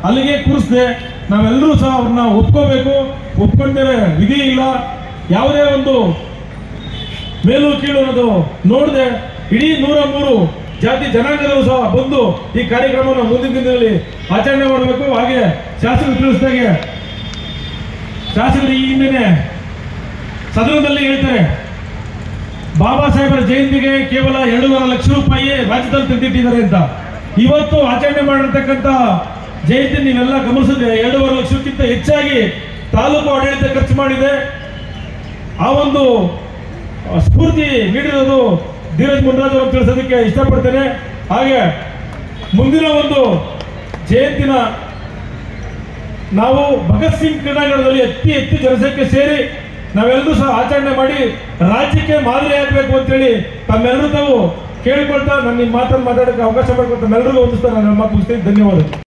ಅಲ್ಲಿಗೆ ಕೂರಿಸಿದೆ. ನಾವೆಲ್ಲರೂ ಸಹ ಅವ್ರನ್ನ ಒಪ್ಕೋಬೇಕು. ಒಪ್ಕೊಂಡೇವೆ, ವಿಧಿ ಇಲ್ಲ. ಯಾವುದೇ ಒಂದು ಮೇಲು ಕೀಳು ಅನ್ನೋದು ನೋಡದೆ ಇಡೀ 103 ಜಾತಿ ಜನಾಂಗದವರು ಸಹ ಬಂದು ಈ ಕಾರ್ಯಕ್ರಮವನ್ನು ಮುಂದಿನ ದಿನದಲ್ಲಿ ಆಚರಣೆ ಮಾಡಬೇಕು. ಹಾಗೆ ಶಾಸಕರು ತಿಳಿಸಿದಾಗೆ ಶಾಸಕರು ಈಗಿಂದನೇ ಸದನದಲ್ಲಿ ಹೇಳ್ತಾರೆ, ಬಾಬಾ ಸಾಹೇಬರ ಜಯಂತಿಗೆ ಕೇವಲ 2.5 ಲಕ್ಷ ರೂಪಾಯಿ ರಾಜ್ಯದಲ್ಲಿ ತೆಗೆದಿಟ್ಟಿದ್ದಾರೆ ಅಂತ. ಇವತ್ತು ಆಚರಣೆ ಮಾಡಿರ್ತಕ್ಕಂಥ ಜಯಂತಿ ನೀವೆಲ್ಲ ಗಮನಿಸಿದ್ರೆ 2.5 ಲಕ್ಷಕ್ಕಿಂತ ಹೆಚ್ಚಾಗಿ ತಾಲೂಕು ಆಡಳಿತ ಖರ್ಚು ಮಾಡಿದೆ. ಆ ಒಂದು ಸ್ಫೂರ್ತಿ ನೀಡಿರೋದು ಧೀರಜ್ ಮುನ್ರಾಜ್ ಅವರು ತಿಳಿಸೋದಕ್ಕೆ ಇಷ್ಟಪಡ್ತೇನೆ. ಹಾಗೆ ಮುಂದಿನ ಒಂದು ಜಯಂತಿನ ನಾವು ಭಗತ್ ಸಿಂಗ್ ಕ್ರೀಡಾಂಗಣದಲ್ಲಿ ಅತಿ ಜನಸಂಖ್ಯೆ ಸೇರಿ ನಾವೆಲ್ಲರೂ ಸಹ ಆಚರಣೆ ಮಾಡಿ ರಾಜ್ಯಕ್ಕೆ ಮಾದರಿ ಆಗಬೇಕು ಅಂತೇಳಿ ತಮ್ಮೆಲ್ಲರೂ ತಾವು ಕೇಳಿಕೊಳ್ತಾ ನಾನು ನಿಮ್ಮ ಮಾತನ್ನು ಮಾತಾಡೋಕ್ಕೆ ಅವಕಾಶ ಮಾಡಿಕೊಡ್ತಾ ತಮ್ಮೆಲ್ಲರಿಗೂ ಹೊಂದಿಸ್ತಾ ನಾನು ಮಾತು ಮುಗಿಸ್ತೀನಿ. ಧನ್ಯವಾದಗಳು.